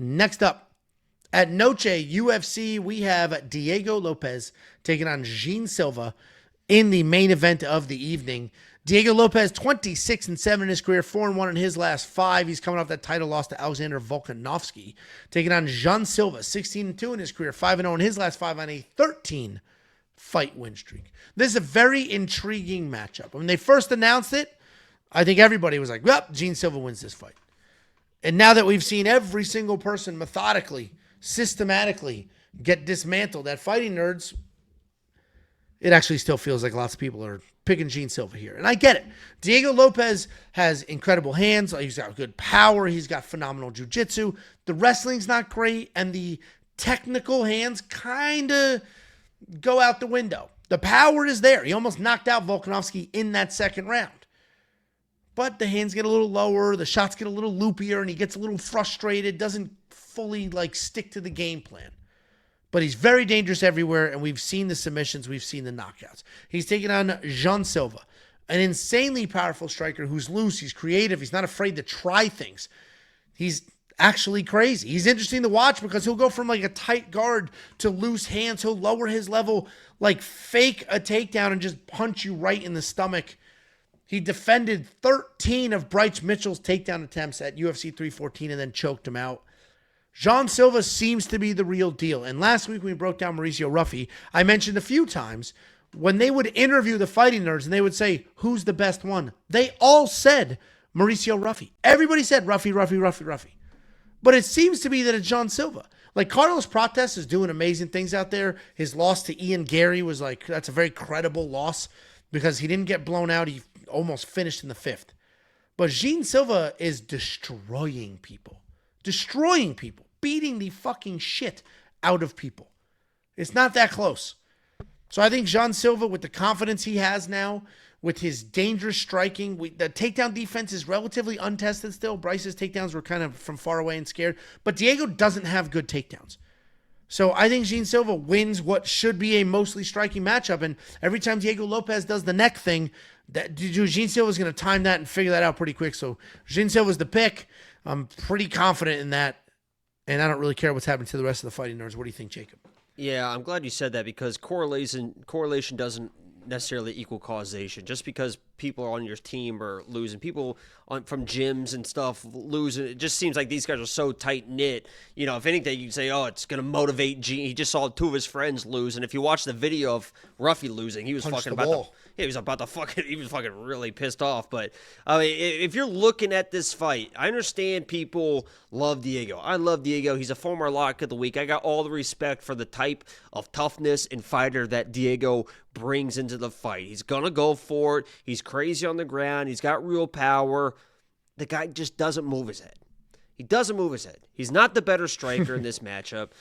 Next up, at Noche UFC, we have Diego Lopes taking on Jean Silva in the main event of the evening. Diego Lopes, 26-7 in his career, 4-1 in his last 5. He's coming off that title loss to Alexander Volkanovski. Taking on Jean Silva, 16-2 in his career, 5-0 in his last 5 on a 13-fight win streak. This is a very intriguing matchup. When they first announced it, I think everybody was like, well, Jean Silva wins this fight. And now that we've seen every single person methodically, systematically get dismantled at Fighting Nerds, it actually still feels like lots of people are picking Jean Silva here. And I get it. Diego Lopes has incredible hands. He's got good power. He's got phenomenal jiu-jitsu. The wrestling's not great, and the technical hands kind of go out the window. The power is there. He almost knocked out Volkanovski in that second round. But the hands get a little lower, the shots get a little loopier, and he gets a little frustrated, doesn't fully stick to the game plan. But he's very dangerous everywhere, and we've seen the submissions, we've seen the knockouts. He's taking on Jean Silva, an insanely powerful striker who's loose, he's creative, he's not afraid to try things. He's actually crazy. He's interesting to watch because he'll go from a tight guard to loose hands. He'll lower his level, fake a takedown and just punch you right in the stomach. He defended 13 of Bryce Mitchell's takedown attempts at UFC 314 and then choked him out. Jean Silva seems to be the real deal. And last week when we broke down Mauricio Ruffy, I mentioned a few times when they would interview the Fighting Nerds and they would say, who's the best one? They all said Mauricio Ruffy. Everybody said Ruffy. But it seems to be that it's Jean Silva. Carlos Prates is doing amazing things out there. His loss to Ian Gary was that's a very credible loss because he didn't get blown out. He almost finished in the 5th. But Jean Silva is destroying people, beating the fucking shit out of people. It's not that close. So I think Jean Silva, with the confidence he has now, with his dangerous striking, the takedown defense is relatively untested still. Bryce's takedowns were kind of from far away and scared. But Diego doesn't have good takedowns. So I think Jean Silva wins what should be a mostly striking matchup. And every time Diego Lopes does the neck thing, Jean Silva's going to time that and figure that out pretty quick. So Jean Silva's the pick. I'm pretty confident in that. And I don't really care what's happened to the rest of the Fighting Nerds. What do you think, Jacob? Yeah, I'm glad you said that because correlation doesn't necessarily equal causation. Just because people on your team are losing, people from gyms and stuff losing, it just seems like these guys are so tight-knit. If anything, you can say, oh, it's going to motivate Gene. He just saw 2 of his friends lose, and if you watch the video of Ruffy losing, he was fucking he was fucking really pissed off. But I mean, if you're looking at this fight, I understand people love Diego. I love Diego. He's a former lock of the week. I got all the respect for the type of toughness and fighter that Diego brings into the fight. He's going to go for it. He's crazy on the ground. He's got real power. The guy just doesn't move his head. He doesn't move his head. He's not the better striker in this matchup.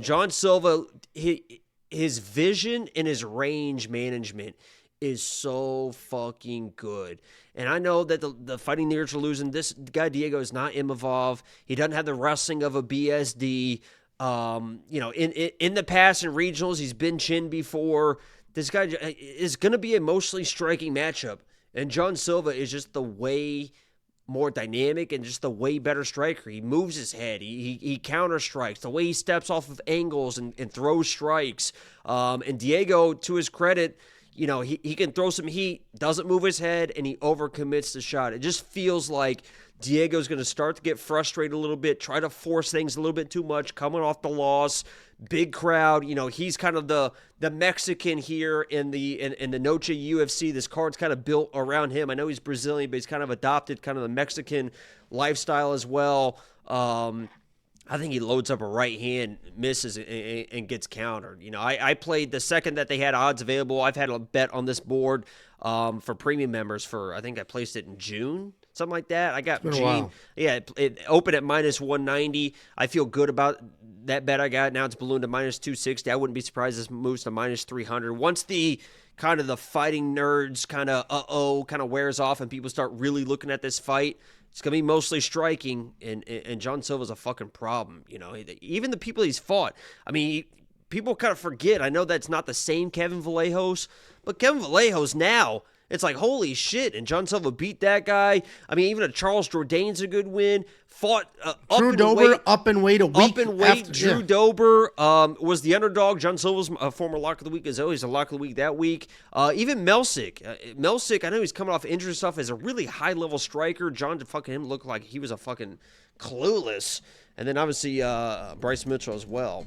Jean Silva, his vision and his range management is so fucking good. And I know that the Fighting Nerds are losing. This guy, Diego, is not Imavov. He doesn't have the wrestling of a BSD. In the past in regionals, he's been chinned before. This guy is going to be a mostly striking matchup. And Jean Silva is just the way more dynamic and just the way better striker. He moves his head. He counter strikes. The way he steps off of angles and throws strikes. And Diego, to his credit, he can throw some heat, doesn't move his head, and he overcommits the shot. It just feels like Diego's going to start to get frustrated a little bit, try to force things a little bit too much, coming off the loss. Big crowd, he's kind of the Mexican here in the Noche UFC. This card's kind of built around him. I know he's Brazilian, but he's kind of adopted kind of the Mexican lifestyle as well. I think he loads up a right hand, misses, and gets countered. I played the second that they had odds available. I've had a bet on this board for premium members I think I placed it in June, something like that. I got Gene. Yeah, it opened at minus 190. I feel good about that bet I got. Now it's ballooned to minus 260. I wouldn't be surprised if this moves to minus 300. Once the kind of the Fighting Nerds kind of wears off and people start really looking at this fight, it's going to be mostly striking, and Jean Silva's a fucking problem. Even the people he's fought, I mean, people kind of forget. I know that's not the same Kevin Vallejos, but Kevin Vallejos now It's like, holy shit. And John Silva beat that guy. I mean, even a Charles Jourdain's a good win. Fought Drew Dober up in weight a week. Up in weight. After, Drew Dober was the underdog. John Silva's former lock of the week as always. A lock of the week that week. Even Melsick. Melsick, I know he's coming off injury stuff as a really high-level striker. John fucking him looked like he was a fucking clueless. And then obviously Bryce Mitchell as well.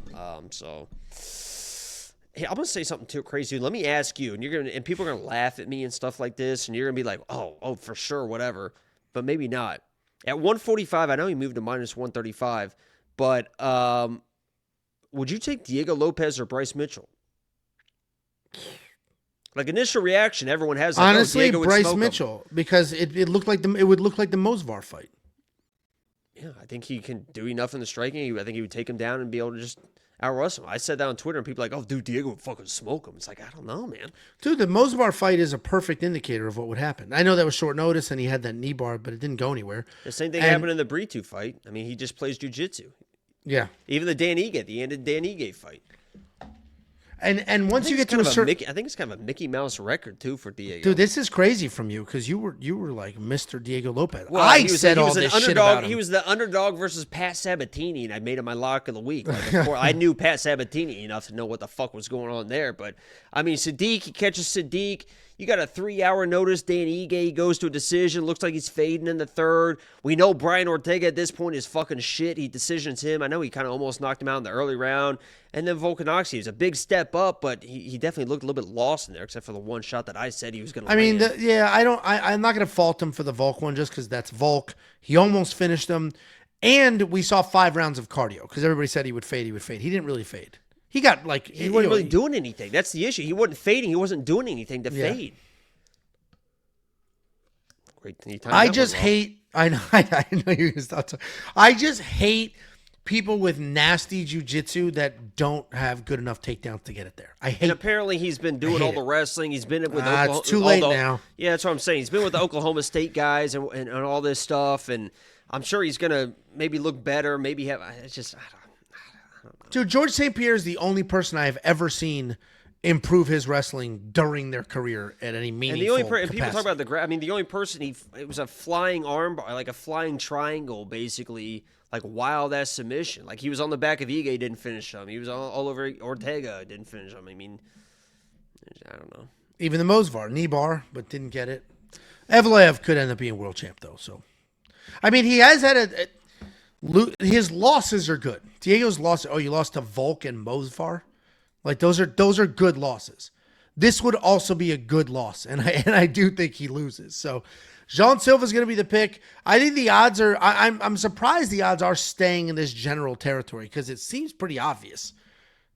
Hey, I'm gonna say something too crazy. Let me ask you, and people are gonna laugh at me and stuff like this, and you're gonna be like, oh, for sure, whatever, but maybe not. At 145, I know he moved to minus 135, but would you take Diego Lopes or Bryce Mitchell? Like initial reaction, everyone has like, honestly Diego Bryce Mitchell because it looked like it would look like the Mosvar fight. Yeah, I think he can do enough in the striking. I think he would take him down and be able to just out-wrestle him. I said that on Twitter, and people are like, oh, dude, Diego would fucking smoke him. It's like, I don't know, man. Dude, the Mosvar fight is a perfect indicator of what would happen. I know that was short notice, and he had that knee bar, but it didn't go anywhere. The same thing happened in the Brito fight. I mean, he just plays jiu-jitsu. Yeah. Even the Dan Ige fight. And once you get to a certain... I think it's kind of a Mickey Mouse record, too, for Diego. Dude, this is crazy from you, because you were like Mr. Diego Lopes. Well, I said all this shit about him. He was the underdog versus Pat Sabatini, and I made him my lock of the week. Like, of course, I knew Pat Sabatini enough to know what the fuck was going on there. But, I mean, Sadiq, he catches Sadiq. You got a 3-hour notice. Dan Ige goes to a decision. Looks like he's fading in the third. We know Brian Ortega at this point is fucking shit. He decisions him. I know he kind of almost knocked him out in the early round. And then Volkanovski is a big step up, but he definitely looked a little bit lost in there, except for the one shot that I said he was going to land. I'm not going to fault him for the Volk one just because that's Volk. He almost finished him. And we saw 5 rounds of cardio because everybody said he would fade. He didn't really fade. He got like... He wasn't really doing anything. That's the issue. He wasn't fading. He wasn't doing anything to fade. Great thing. I just hate... I know you're going to stop talking. I just hate people with nasty jiu-jitsu that don't have good enough takedowns to get it there. I hate... And apparently he's been doing all the wrestling. He's been with Oklahoma... It's too late now. Yeah, that's what I'm saying. He's been with the Oklahoma State guys and all this stuff, and I'm sure he's going to maybe look better, maybe have... It's just... I don't know. Dude, George St. Pierre is the only person I have ever seen improve his wrestling during their career at any meaningful capacity. And people talk about the only person it was a flying arm bar, like a flying triangle, basically, like wild ass submission. Like he was on the back of Ige, didn't finish him. He was all over Ortega, didn't finish him. I mean, I don't know. Even the Mosvar, knee bar, but didn't get it. Evloev could end up being world champ though. So, I mean, he has had his losses are good. Diego's loss. Oh, you lost to Volk and Mosvar. Like those are good losses. This would also be a good loss, and I do think he loses. So, Jean Silva's going to be the pick. I think the odds are. I'm surprised the odds are staying in this general territory because it seems pretty obvious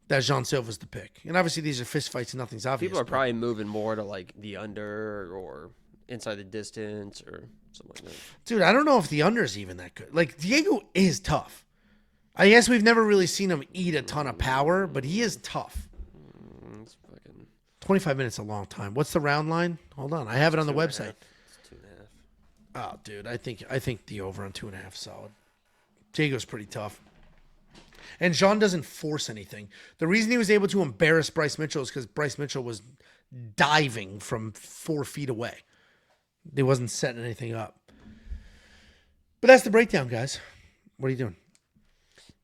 that Jean Silva's the pick. And obviously these are fist fights and nothing's obvious. People are probably moving more to like the under or inside the distance or something like that. Dude, I don't know if the under is even that good. Like, Diego is tough. I guess we've never really seen him eat a ton of power, but he is tough. 25 minutes is a long time. What's the round line? Hold on. I have it on the website. It's 2.5. Oh, dude, I think the over on 2.5 is solid. Diego's pretty tough. And Jean doesn't force anything. The reason he was able to embarrass Bryce Mitchell is because Bryce Mitchell was diving from 4 feet away. They wasn't setting anything up. But that's the breakdown, guys. What are you doing?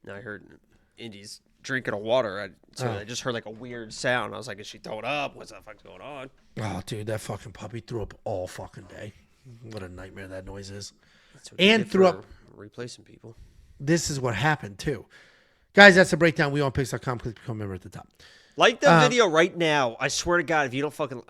No, I heard Indy's drinking a water. I just heard like a weird sound. I was like, is she throwing up? What's the fuck's going on? Oh, dude, that fucking puppy threw up all fucking day. What a nightmare that noise is. And threw up. Replacing people. This is what happened, too. Guys, that's the breakdown. WeOnPicks.com. Click become a member at the top. Like the video right now. I swear to God, if you don't fucking...